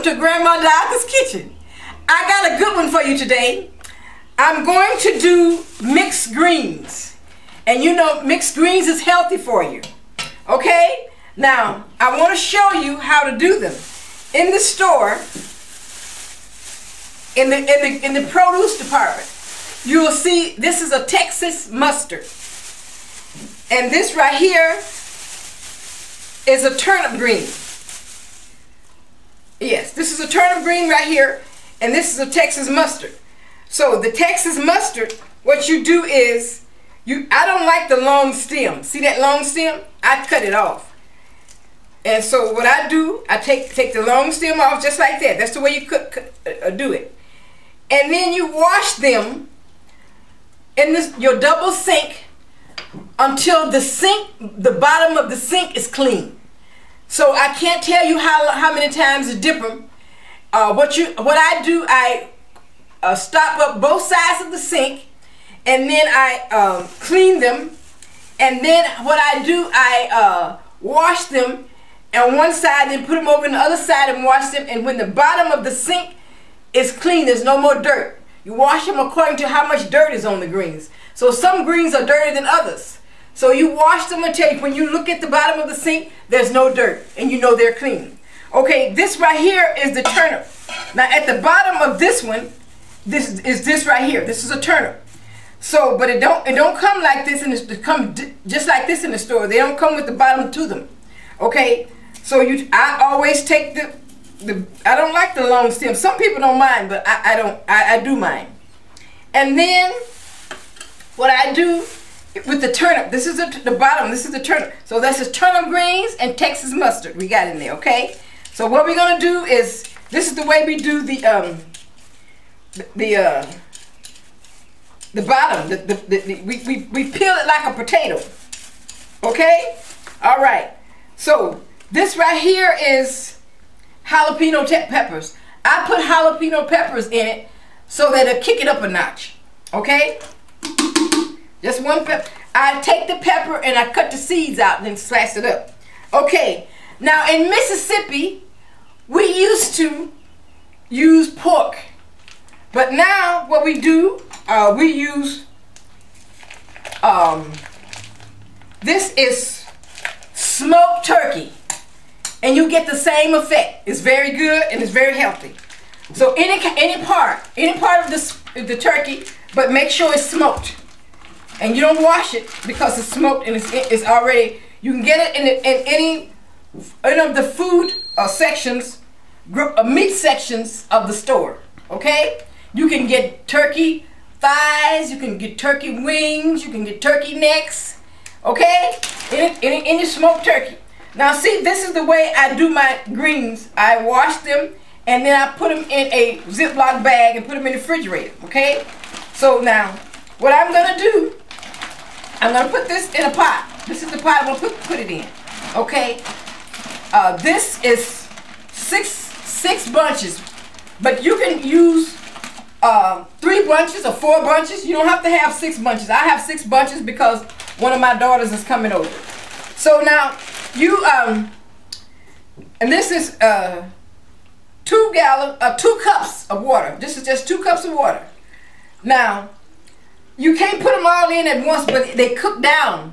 welcome to Grandma Diapa's Kitchen. I got a good one for you today. I'm going to do mixed greens. And you know mixed greens is healthy for you. Okay? Now, I want to show you how to do them. In the store, in the produce department, you will see this is a Texas mustard. And this right here is a turnip green. Yes, this is a turnip green right here, and this is a Texas mustard. So the Texas mustard, what you do is, I don't like the long stem. See that long stem? I cut it off. And so what I do, I take the long stem off just like that. That's the way you do it. And then you wash them in your double sink until the bottom of the sink is clean. So I can't tell you how many times to dip them. What I do, I stop up both sides of the sink, and then I clean them. And then what I do, I wash them on one side, then put them over on the other side and wash them. And when the bottom of the sink is clean, there's no more dirt. You wash them according to how much dirt is on the greens. So some greens are dirtier than others. So you wash them until when you look at the bottom of the sink, there's no dirt, and you know they're clean. Okay, this right here is the turnip. Now at the bottom of this one, this is this right here. This is a turnip. So, but it don't come like this, and it come just like this in the store. They don't come with the bottom to them. Okay, so I always take I don't like the long stem. Some people don't mind, but I do mind. And then what I do with the turnip, this is the bottom, this is the turnip. So that's the turnip greens and Texas mustard we got in there, okay? So what we're gonna do is, this is the way we do the bottom. We peel it like a potato, okay? All right. So this right here is jalapeno peppers. I put jalapeno peppers in it so that it'll kick it up a notch, okay? Just one pepper. I take the pepper and I cut the seeds out and then slice it up. Okay, now in Mississippi, we used to use pork. But now what we do, we use, this is smoked turkey. And you get the same effect. It's very good and it's very healthy. So any part of the turkey, but make sure it's smoked. And you don't wash it because it's smoked and it's already, you can get it in any of the food sections, meat sections of the store, okay? You can get turkey thighs, you can get turkey wings, you can get turkey necks, okay? Any smoked turkey. Now see, this is the way I do my greens. I wash them and then I put them in a ziploc bag and put them in the refrigerator, okay? So now, what I'm gonna do, I'm gonna put this in a pot. This is the pot I'm gonna put it in. Okay. This is six bunches, but you can use 3 bunches or 4 bunches. You don't have to have 6 bunches. I have 6 bunches because one of my daughters is coming over. So now you and this is 2 cups of water. This is just 2 cups of water. Now, you can't put them all in at once, but they cook down.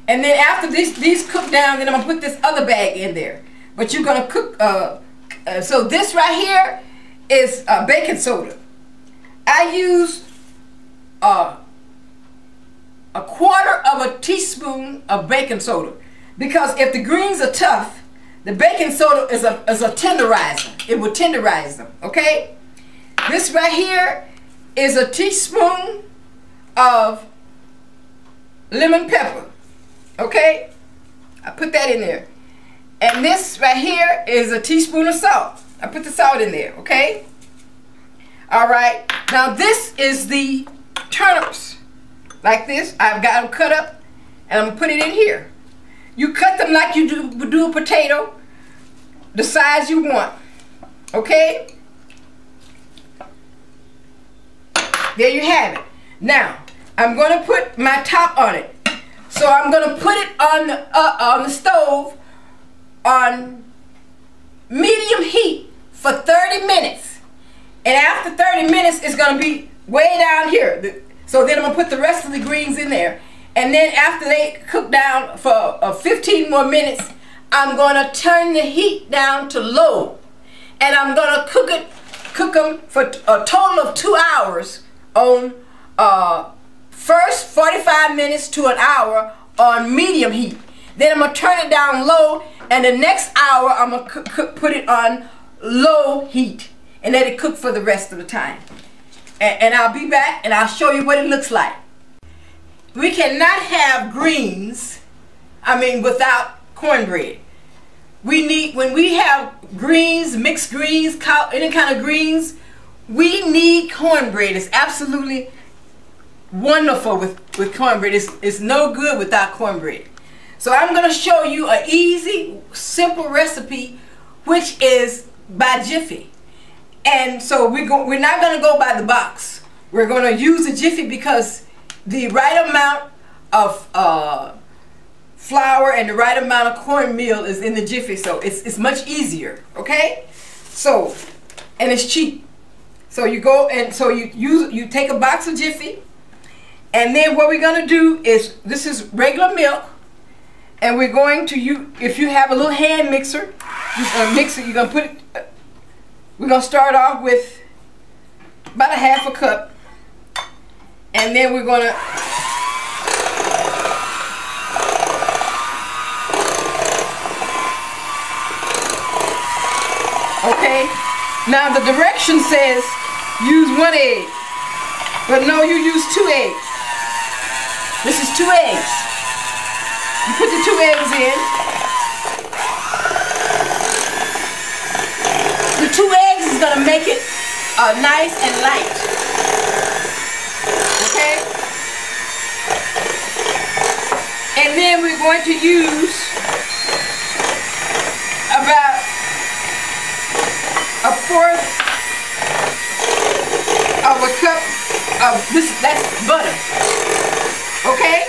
And then after these cook down, then I'm gonna put this other bag in there. But you're gonna cook, so this right here is baking soda. I use a 1/4 of a teaspoon of baking soda. Because if the greens are tough, the baking soda is a tenderizer. It will tenderize them, okay? This right here is a teaspoon of lemon pepper, okay? I put that in there. And this right here is a teaspoon of salt. I put the salt in there, okay? All right, now this is the turnips, like this. I've got them cut up and I'm gonna put it in here. You cut them like you do a potato, the size you want, okay? There you have it. Now, I'm going to put my top on it. So I'm going to put it on the stove on medium heat for 30 minutes. And after 30 minutes, it's going to be way down here. So then I'm going to put the rest of the greens in there. And then after they cook down for 15 more minutes, I'm going to turn the heat down to low. And I'm going to cook them for a total of 2 hours on first 45 minutes to an hour on medium heat. Then I'm going to turn it down low, and the next hour I'm going to put it on low heat and let it cook for the rest of the time. And I'll be back and I'll show you what it looks like. We cannot have greens, without cornbread. When we have greens, mixed greens, any kind of greens, we need cornbread. It's absolutely wonderful with cornbread. It's no good without cornbread. So I'm going to show you an easy, simple recipe, which is by Jiffy. And so we're not going to go by the box. We're going to use a Jiffy because the right amount of flour and the right amount of cornmeal is in the Jiffy, so it's much easier. Okay? So, and it's cheap. So you go and so you take a box of Jiffy, and then what we're going to do is, this is regular milk, and we're going to use, if you have a little hand mixer, you're going to mix it. You're going to put it. We're going to start off with about a half a cup, and then we're going to okay, now the direction says use 1 egg, but no, you use 2 eggs. This is 2 eggs. You put the 2 eggs in. The 2 eggs is going to make it nice and light. Okay? And then we're going to use about 1/4 of a cup of this, that's butter. Okay?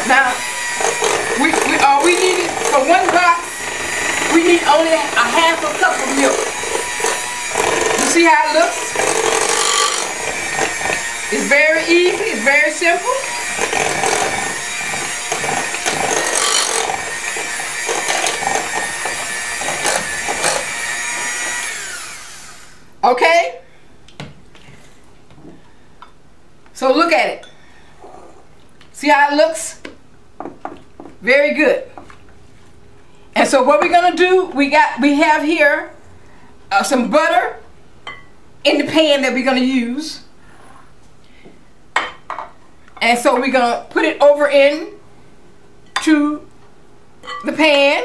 Now, we need it for 1 box. We need only a half a cup of milk. You see how it looks? It's very easy. It's very simple. Okay? So look at it. See how it looks? Very good. And so what we're going to do, we have here some butter in the pan that we're going to use. And so we're going to put it over into the pan.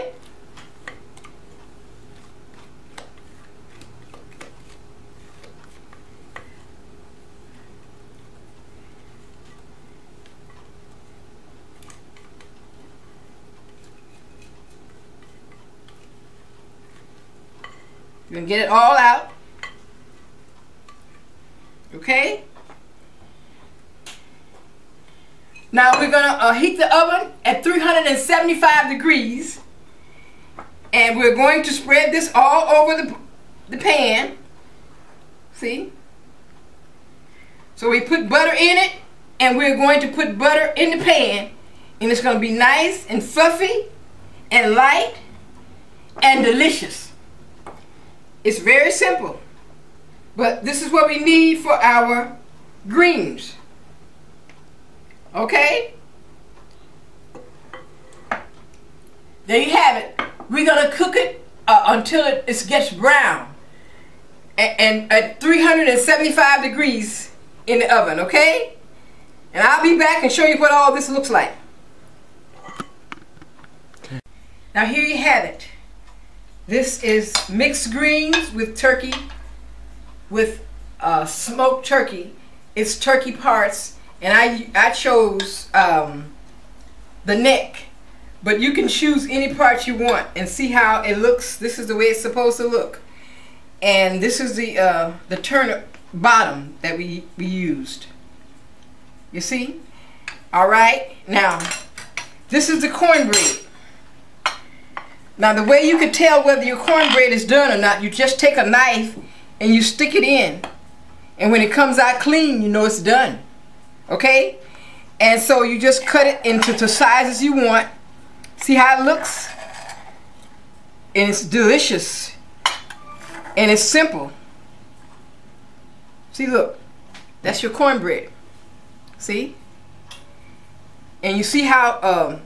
You're going to get it all out. Okay? Now we're going to heat the oven at 375 degrees. And we're going to spread this all over the pan. See? So we put butter in it, and we're going to put butter in the pan. And it's going to be nice and fluffy and light and delicious. It's very simple, but this is what we need for our greens. Okay? There you have it. We're going to cook it until it gets brown and at 375 degrees in the oven, okay? And I'll be back and show you what all this looks like. Okay. Now here you have it. This is mixed greens with turkey, with smoked turkey. It's turkey parts, and I chose the neck, but you can choose any part you want and see how it looks. This is the way it's supposed to look, and this is the turnip bottom that we used. You see? All right. Now, this is the cornbread. Now the way you can tell whether your cornbread is done or not, you just take a knife and you stick it in. And when it comes out clean, you know it's done. Okay? And so you just cut it into the sizes you want. See how it looks? And it's delicious. And it's simple. See, look. That's your cornbread. See? And you see how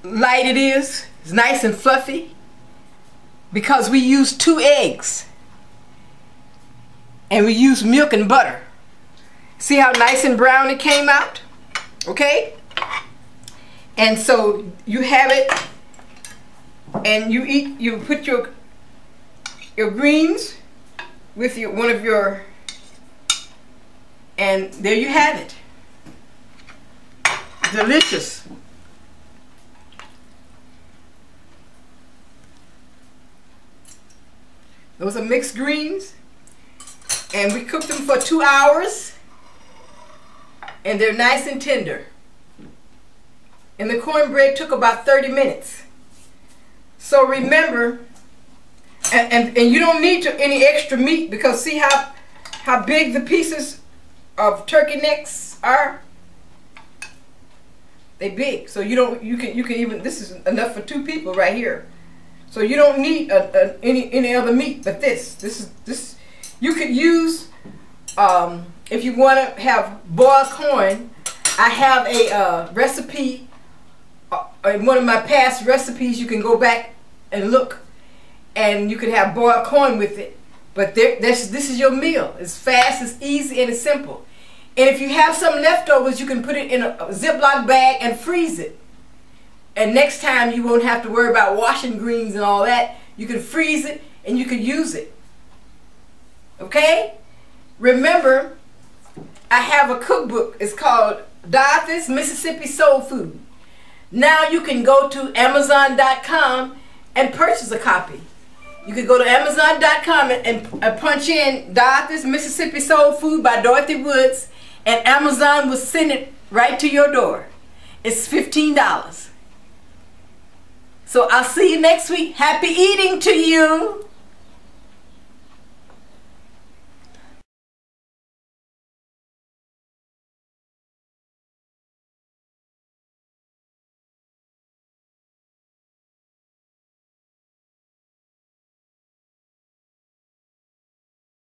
light it is? It's nice and fluffy. Because we use 2 eggs. And we use milk and butter. See how nice and brown it came out? Okay? And so you have it, and you eat. You put your greens with one of your, and there you have it. Delicious. Those are mixed greens, and we cooked them for 2 hours, and they're nice and tender. And the cornbread took about 30 minutes. So remember, and you don't need any extra meat, because see how big the pieces of turkey necks are? They big. So you can even, this is enough for 2 people right here. So you don't need any other meat but this. This you could use if you want to have boiled corn. I have a recipe. In one of my past recipes, you can go back and look, and you can have boiled corn with it. But this is your meal. It's fast, it's easy, and it's simple. And if you have some leftovers, you can put it in a ziploc bag and freeze it. And next time you won't have to worry about washing greens and all that. You can freeze it and you can use it. Okay? Remember, I have a cookbook. It's called Dorothy's Mississippi Soul Food. Now you can go to Amazon.com and purchase a copy. You can go to Amazon.com and punch in Dorothy's Mississippi Soul Food by Dorothy Woods, and Amazon will send it right to your door. It's $15. So I'll see you next week. Happy eating to you.